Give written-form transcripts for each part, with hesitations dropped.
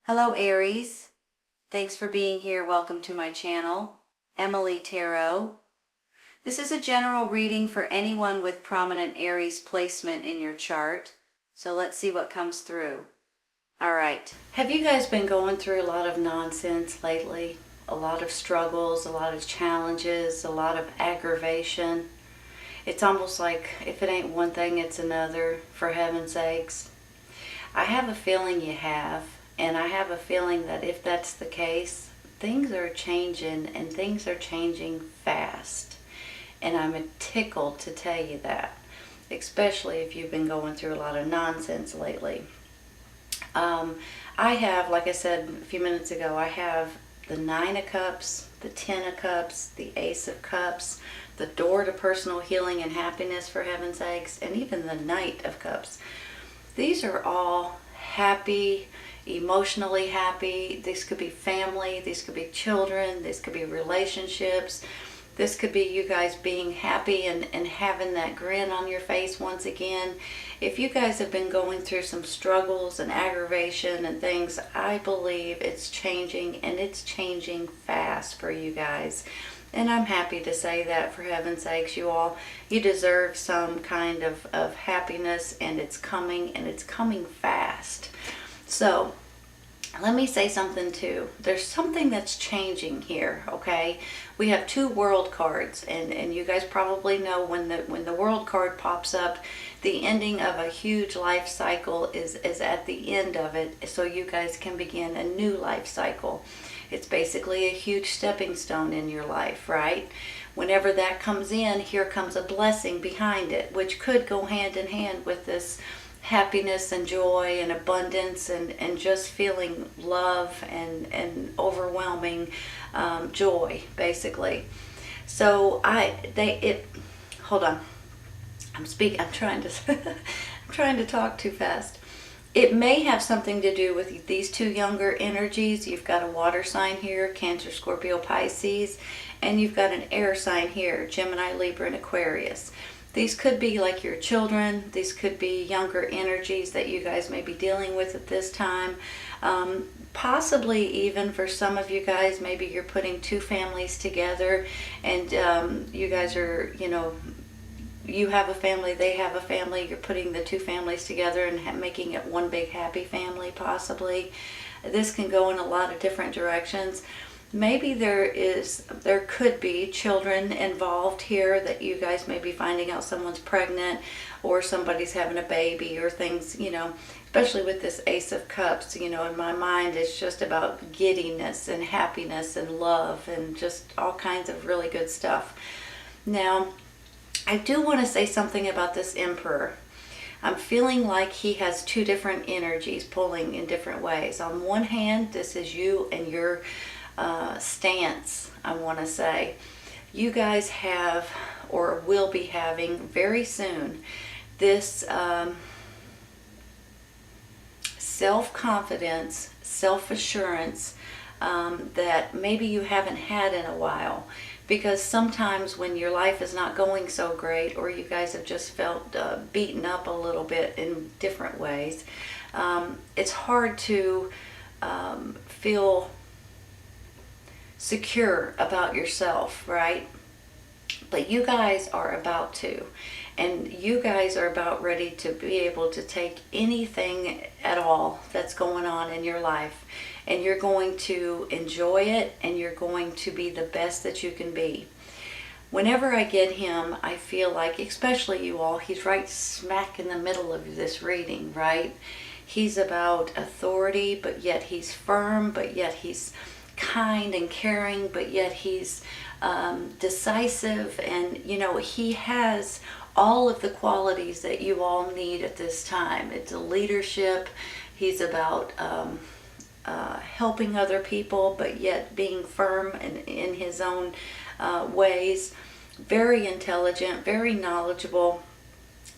Hello Aries, thanks for being here. Welcome to my channel, Emily Tarot. This is a general reading for anyone with prominent Aries placement in your chart. So let's see what comes through. Alright, have you guys been going through a lot of nonsense lately? A lot of struggles, a lot of challenges, a lot of aggravation. It's almost like if it ain't one thing, it's another, for heaven's sakes. I have a feeling you have. And I have a feeling that if that's the case, things are changing and things are changing fast. And I'm tickled to tell you that, especially if you've been going through a lot of nonsense lately. I have, like I said a few minutes ago, I have the Nine of Cups, the Ten of Cups, the Ace of Cups, the door to personal healing and happiness, for heaven's sakes, and even the Knight of Cups. These are all happy, emotionally happy. This could be family, these could be children, this could be relationships, this could be you guys being happy and having that grin on your face once again. If you guys have been going through some struggles and aggravation and things, I believe it's changing, and it's changing fast for you guys. And I'm happy to say that, for heaven's sakes, you deserve some kind of happiness, and it's coming, and it's coming fast. So let me say something too. There's something that's changing here, okay? We have two world cards, and you guys probably know when the world card pops up, the ending of a huge life cycle is at the end of it, so you guys can begin a new life cycle. It's basically a huge stepping stone in your life, right? Whenever that comes in, here comes a blessing behind it, which could go hand in hand with this happiness and joy and abundance and just feeling love and overwhelming joy, basically. So hold on, I'm trying to I'm trying to talk too fast. It may have something to do with these two younger energies. You've got a water sign here, Cancer, Scorpio, Pisces, and you've got an air sign here, Gemini, Libra, and Aquarius. These could be like your children. These could be younger energies that you guys may be dealing with at this time. Possibly even for some of you guys, maybe you're putting two families together, and you guys are, you have a family, they have a family, you're putting the two families together and making it one big happy family, possibly. This can go in a lot of different directions. Maybe there could be children involved here, that you guys may be finding out someone's pregnant or somebody's having a baby or things, especially with this Ace of Cups, in my mind it's just about giddiness and happiness and love and just all kinds of really good stuff. Now, I do want to say something about this Emperor. I'm feeling like he has two different energies pulling in different ways. On one hand, this is you and your stance, I want to say. You guys have, or will be having very soon, this self-confidence, self-assurance that maybe you haven't had in a while. Because sometimes when your life is not going so great, or you guys have just felt beaten up a little bit in different ways, it's hard to feel secure about yourself, right? But you guys are about to. And you guys are about ready to be able to take anything at all that's going on in your life, and you're going to enjoy it, and you're going to be the best that you can be. Whenever I get him, I feel like, especially you all, he's right smack in the middle of this reading, right? He's about authority, but yet he's firm, but yet he's kind and caring, but yet he's decisive, and he has all of the qualities that you all need at this time. It's a leadership. He's about helping other people, but yet being firm in his own ways. Very intelligent, very knowledgeable.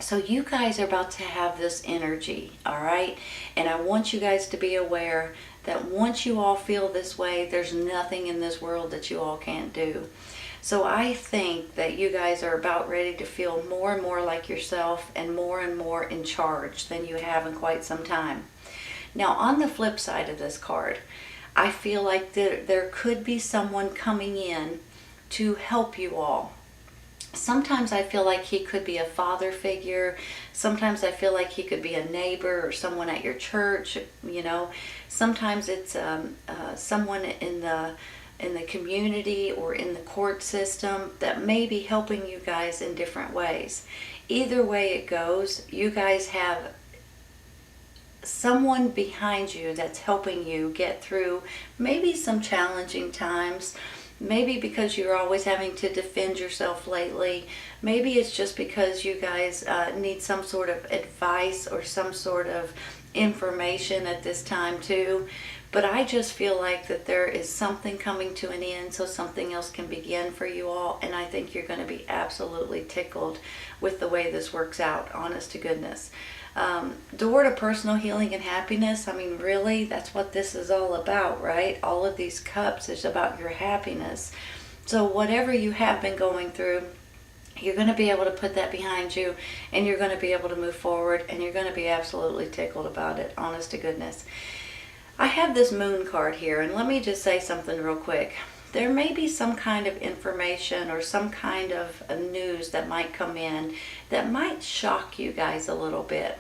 So you guys are about to have this energy, all right? And I want you guys to be aware that once you all feel this way, there's nothing in this world that you all can't do. So I think that you guys are about ready to feel more and more like yourself and more in charge than you have in quite some time. Now, on the flip side of this card, I feel like there could be someone coming in to help you all. Sometimes I feel like he could be a father figure. Sometimes I feel like he could be a neighbor or someone at your church. Sometimes it's someone in the community or in the court system that may be helping you guys in different ways. Either way it goes, you guys have someone behind you that's helping you get through maybe some challenging times. Maybe because you're always having to defend yourself lately. Maybe it's just because you guys need some sort of advice or some sort of information at this time too. But I just feel like that there is something coming to an end so something else can begin for you all. And I think you're going to be absolutely tickled with the way this works out, honest to goodness. Door to personal healing and happiness. I mean, really, that's what this is all about, right? All of these cups is about your happiness. So whatever you have been going through, you're going to be able to put that behind you, and you're going to be able to move forward, and you're going to be absolutely tickled about it, honest to goodness. I have this moon card here, and let me just say something real quick. There may be some kind of information or some kind of news that might come in that might shock you guys a little bit.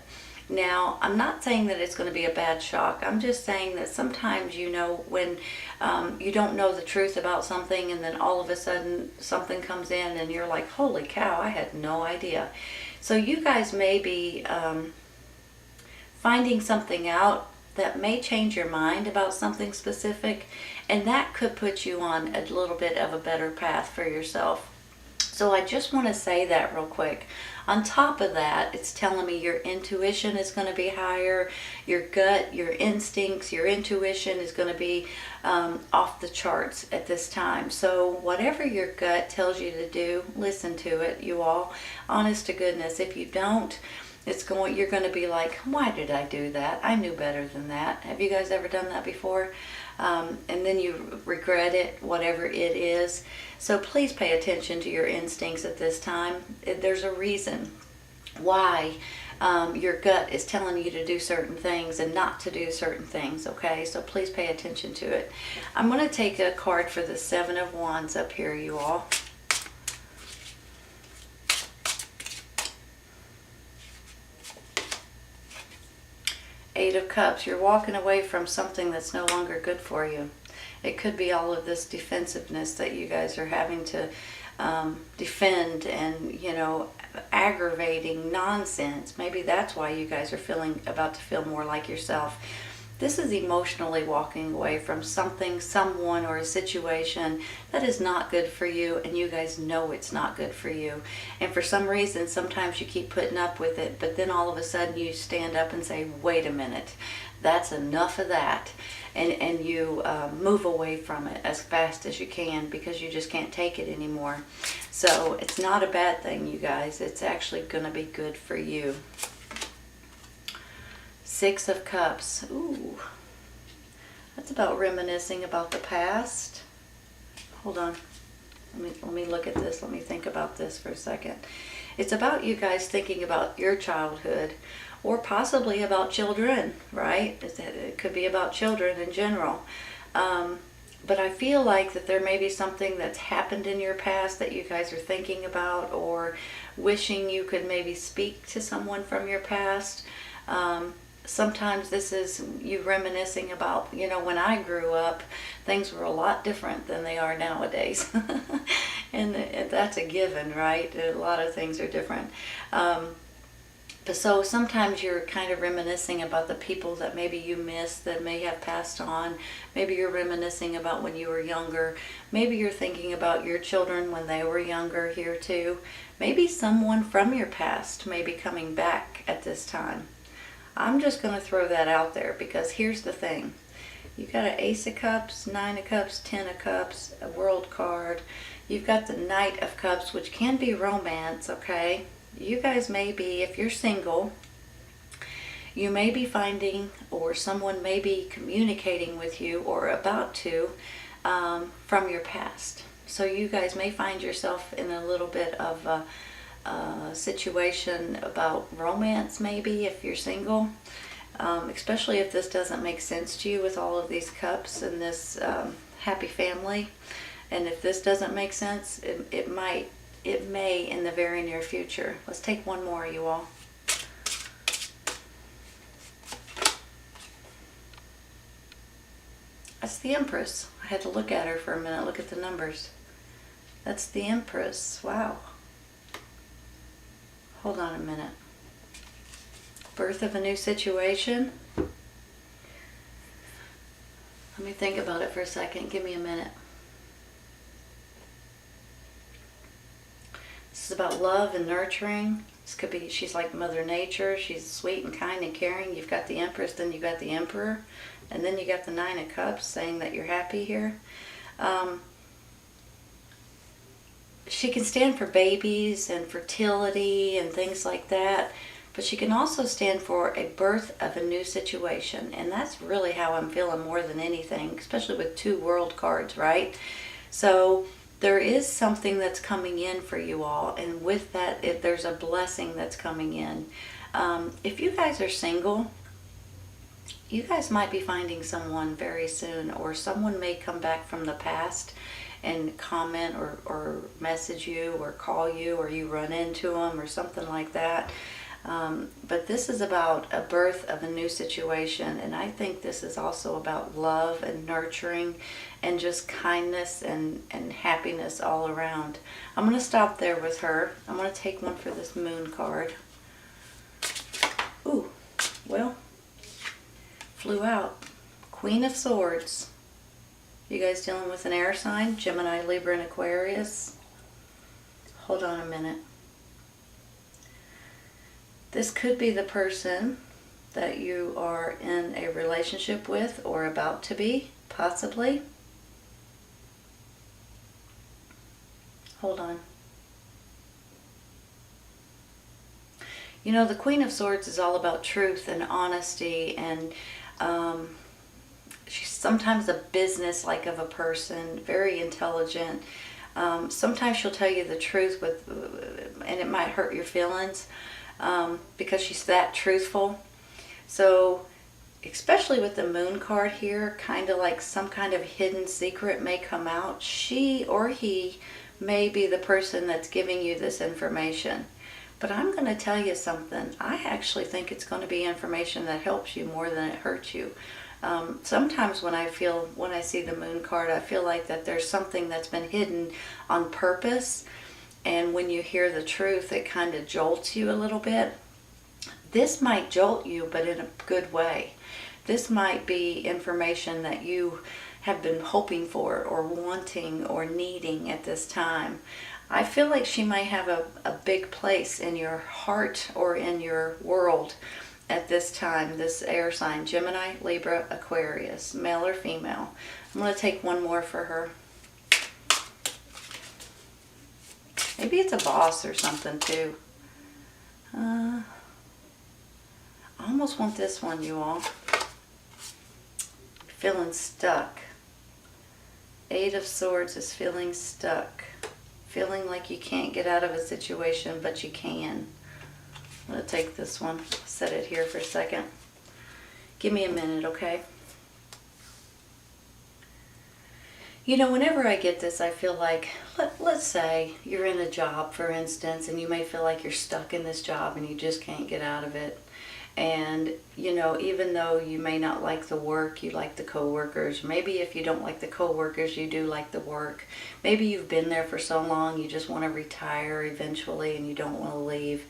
Now, I'm not saying that it's going to be a bad shock. I'm just saying that sometimes, when you don't know the truth about something, and then all of a sudden something comes in and you're like, holy cow, I had no idea. So you guys may be finding something out that may change your mind about something specific, and that could put you on a little bit of a better path for yourself. So I just want to say that real quick. On top of that, it's telling me your intuition is going to be higher, your gut, your instincts, your intuition is going to be off the charts at this time. So whatever your gut tells you to do, listen to it, you all. Honest to goodness, if you don't, you're going to be like, why did I do that? I knew better than that. Have you guys ever done that before? And then you regret it, whatever it is. So please pay attention to your instincts at this time. There's a reason why your gut is telling you to do certain things and not to do certain things, okay? So please pay attention to it. I'm going to take a card for the Seven of Wands up here, you all. Eight of Cups. You're walking away from something that's no longer good for you. It could be all of this defensiveness that you guys are having to defend and, aggravating nonsense. Maybe that's why you guys are about to feel more like yourself. This is emotionally walking away from something, someone, or a situation that is not good for you, and you guys know it's not good for you. And for some reason, sometimes you keep putting up with it, but then all of a sudden you stand up and say, wait a minute, that's enough of that. And you move away from it as fast as you can because you just can't take it anymore. So it's not a bad thing, you guys. It's actually going to be good for you. Six of Cups. Ooh, that's about reminiscing about the past. Hold on. Let me look at this. Let me think about this for a second. It's about you guys thinking about your childhood, or possibly about children, right? It could be about children in general. But I feel like that there may be something that's happened in your past that you guys are thinking about, or wishing you could maybe speak to someone from your past. Sometimes this is you reminiscing about, when I grew up, things were a lot different than they are nowadays. and that's a given, right? A lot of things are different. So sometimes you're kind of reminiscing about the people that maybe you missed that may have passed on. Maybe you're reminiscing about when you were younger. Maybe you're thinking about your children when they were younger here too. Maybe someone from your past may be coming back at this time. I'm just going to throw that out there because here's the thing. You've got an Ace of Cups, Nine of Cups, Ten of Cups, a World card. You've got the Knight of Cups, which can be romance, okay? You guys may be, if you're single, you may be finding, or someone may be communicating with you or about to from your past. So you guys may find yourself in a little bit of a situation about romance, maybe, if you're single. especially if this doesn't make sense to you with all of these cups and this happy family. And if this doesn't make sense, it may in the very near future. Let's take one more, you all. That's the Empress. I had to look at her for a minute, look at the numbers. That's the Empress. Wow. Hold on a minute. Birth of a new situation. Let me think about it for a second. Give me a minute. This is about love and nurturing. This could be, she's like Mother Nature. She's sweet and kind and caring. You've got the Empress, then you got the Emperor. And then you got the Nine of Cups saying that you're happy here. She can stand for babies and fertility and things like that. But she can also stand for a birth of a new situation. And that's really how I'm feeling more than anything, especially with 2 World cards, right? So there is something that's coming in for you all. And with that, there's a blessing that's coming in. If you guys are single, you guys might be finding someone very soon, or someone may come back from the past and comment or message you or call you, or you run into them or something like that. But this is about a birth of a new situation, and I think this is also about love and nurturing and just kindness and happiness all around. I'm going to stop there with her. I'm going to take one for this Moon card. Ooh, well, flew out. Queen of Swords. You guys dealing with an air sign? Gemini, Libra, and Aquarius? Hold on a minute. This could be the person that you are in a relationship with or about to be, possibly. Hold on. You know, the Queen of Swords is all about truth and honesty, and she's sometimes a business-like of a person, very intelligent. Sometimes she'll tell you the truth and it might hurt your feelings because she's that truthful. So, especially with the Moon card here, kind of like some kind of hidden secret may come out. She or he may be the person that's giving you this information. But I'm going to tell you something. I actually think it's going to be information that helps you more than it hurts you. Sometimes when I see the Moon card, I feel like that there's something that's been hidden on purpose. And when you hear the truth, it kind of jolts you a little bit. This might jolt you, but in a good way. This might be information that you have been hoping for or wanting or needing at this time. I feel like she might have a big place in your heart or in your world at this time, this air sign, Gemini, Libra, Aquarius, male or female. I'm going to take one more for her. Maybe it's a boss or something too. I almost want this one, you all. Feeling stuck. 8 of Swords is feeling stuck. Feeling like you can't get out of a situation, but you can. I'm going to take this one, set it here for a second. Give me a minute, okay? You know, whenever I get this, I feel like, let's say you're in a job, for instance, and you may feel like you're stuck in this job and you just can't get out of it. And, you know, even though you may not like the work, you like the co-workers. Maybe if you don't like the co-workers, you do like the work. Maybe you've been there for so long, you just want to retire eventually and you don't want to leave.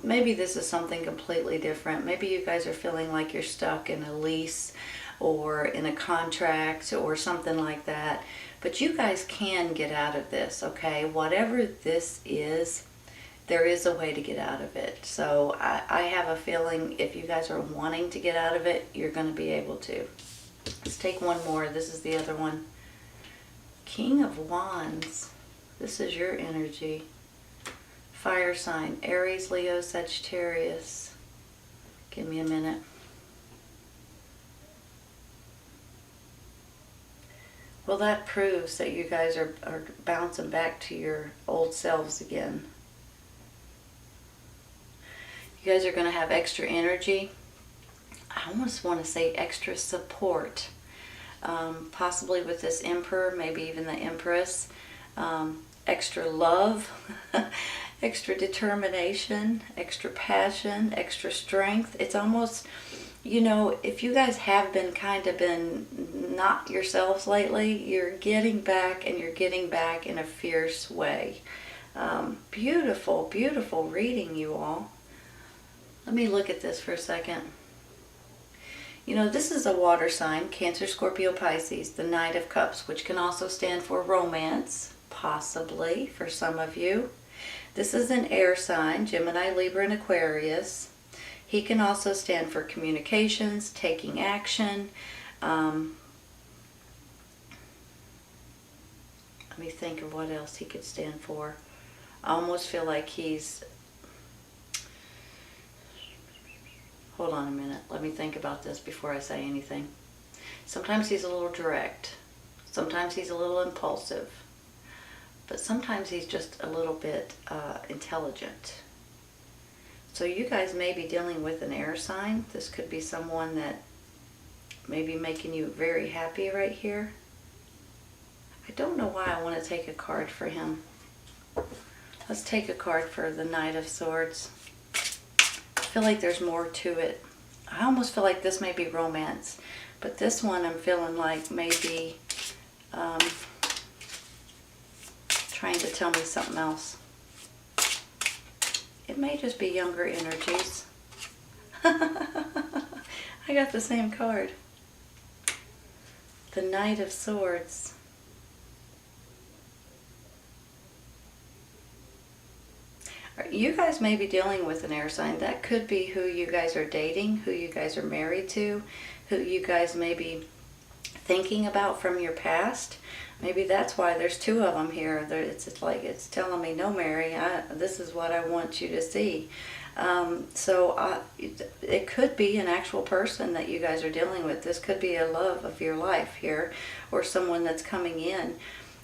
Maybe this is something completely different. Maybe you guys are feeling like you're stuck in a lease or in a contract or something like that. But you guys can get out of this, okay? Whatever this is, there is a way to get out of it. So I have a feeling if you guys are wanting to get out of it, you're going to be able to. Let's take one more. This is the other one. King of Wands. This is your energy. Fire sign. Aries, Leo, Sagittarius. Give me a minute. Well, that proves that you guys are bouncing back to your old selves again. You guys are going to have extra energy. I almost want to say extra support. Possibly with this Emperor, maybe even the Empress. Extra love, extra determination, extra passion, extra strength. It's almost, you know, if you guys have been not yourselves lately, you're getting back, and you're getting back in a fierce way. Beautiful, beautiful reading, you all. Let me look at this for a second. You know, this is a water sign, Cancer, Scorpio, Pisces, the Knight of Cups, which can also stand for romance, possibly, for some of you. This is an air sign, Gemini, Libra, and Aquarius. He can also stand for communications, taking action. Let me think of what else he could stand for. I almost feel like he's... Hold on a minute. Let me think about this before I say anything. Sometimes he's a little direct. Sometimes he's a little impulsive. But sometimes he's just a little bit intelligent. So you guys may be dealing with an air sign. This could be someone that may be making you very happy right here. I don't know why I want to take a card for him. Let's take a card for the Knight of Swords. I feel like there's more to it. I almost feel like this may be romance, but this one I'm feeling like maybe trying to tell me something else. It may just be younger energies. I got the same card. The Knight of Swords. You guys may be dealing with an air sign. That could be who you guys are dating, who you guys are married to, who you guys may be thinking about from your past. Maybe that's why there's two of them here. It's like it's telling me, no, Mary, this is what I want you to see. It could be an actual person that you guys are dealing with. This could be a love of your life here, or someone that's coming in.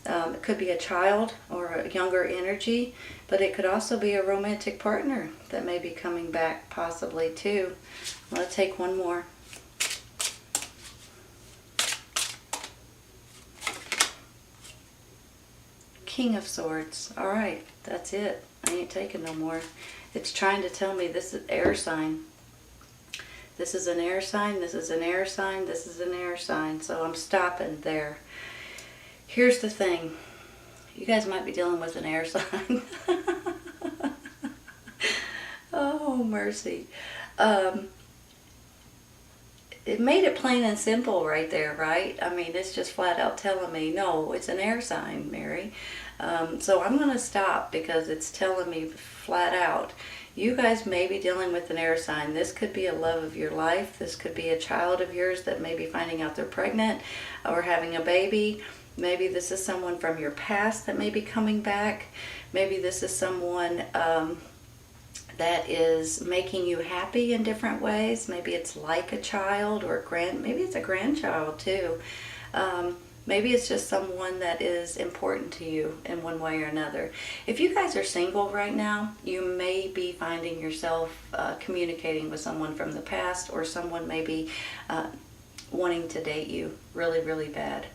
It could be a child or a younger energy, but it could also be a romantic partner that may be coming back possibly too. Let's take one more. King of Swords. All right, that's it. I ain't taking no more. It's trying to tell me this is air sign. This is an air sign, this is an air sign, this is an air sign. So I'm stopping there. Here's the thing. You guys might be dealing with an air sign. Oh, mercy. It made it plain and simple right there, right? I mean, it's just flat out telling me, no, it's an air sign, Mary. So I'm going to stop because it's telling me flat out. You guys may be dealing with an air sign. This could be a love of your life. This could be a child of yours that may be finding out they're pregnant or having a baby. Maybe this is someone from your past that may be coming back. Maybe this is someone that is making you happy in different ways. Maybe it's like a child or maybe it's a grandchild too. Maybe it's just someone that is important to you in one way or another. If you guys are single right now, you may be finding yourself communicating with someone from the past, or someone may be wanting to date you really, really bad.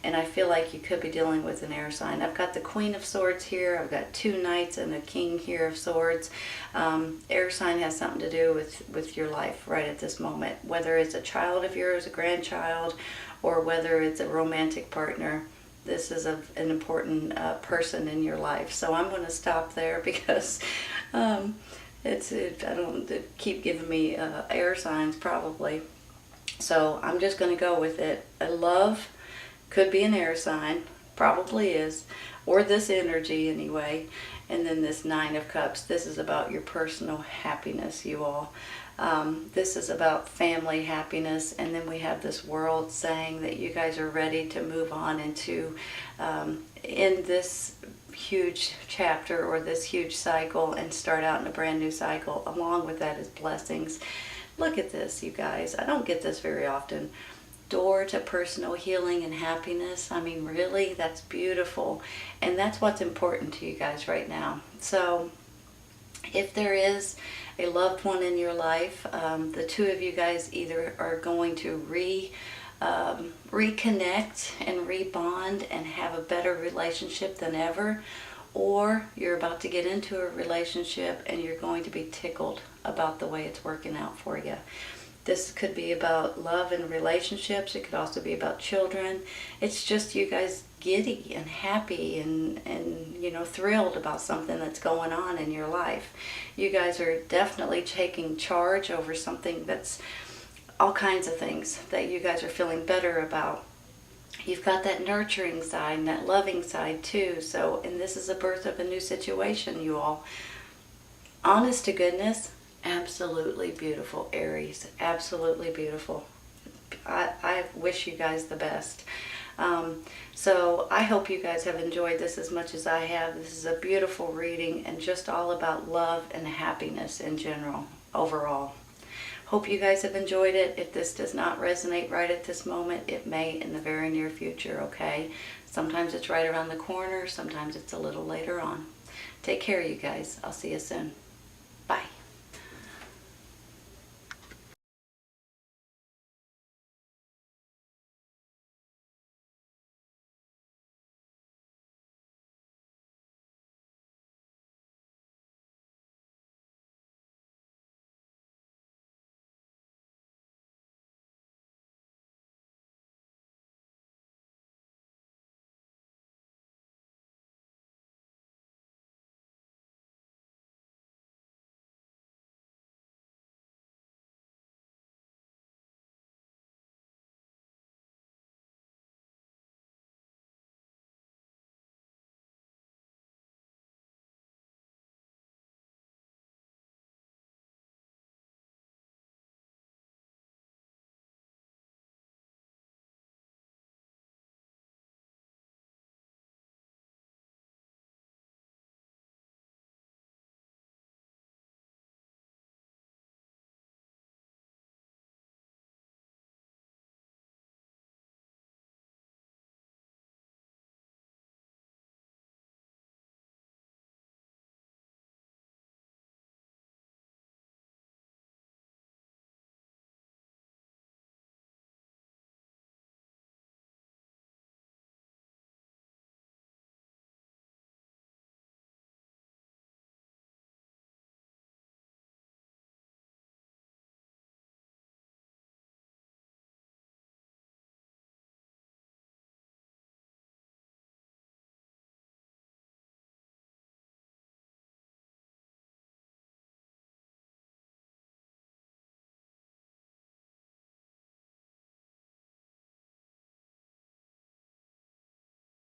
And I feel like you could be dealing with an air sign. I've got the Queen of Swords here. I've got two Knights and a King here of Swords. Air sign has something to do with your life right at this moment. Whether it's a child of yours, a grandchild, or whether it's a romantic partner. This is an important person in your life. So I'm going to stop there because it keep giving me air signs probably. So I'm just going to go with it. A love could be an air sign, probably is, or this energy anyway. And then this Nine of Cups. This is about your personal happiness, you all. This is about family happiness. And then we have this World saying that you guys are ready to move on into in this huge chapter or this huge cycle and start out in a brand new cycle. Along with that is blessings. Look at this, you guys. I don't get this very often. Door to personal healing and happiness. I mean, really, that's beautiful. And that's what's important to you guys right now. So If there is a loved one in your life, the two of you guys either are going to reconnect and rebond and have a better relationship than ever, or you're about to get into a relationship and you're going to be tickled about the way it's working out for you. This could be about love and relationships. It could also be about children. It's just you guys giddy and happy and thrilled about something that's going on in your life. You guys are definitely taking charge over something that's all kinds of things that you guys are feeling better about. You've got that nurturing side and that loving side too. So, and this is a birth of a new situation, you all. Honest to goodness, absolutely beautiful, Aries. Absolutely beautiful. I wish you guys the best. So I hope you guys have enjoyed this as much as I have. This is a beautiful reading and just all about love and happiness in general, overall. Hope you guys have enjoyed it. If this does not resonate right at this moment, it may in the very near future, okay? Sometimes it's right around the corner, sometimes it's a little later on. Take care, you guys. I'll see you soon.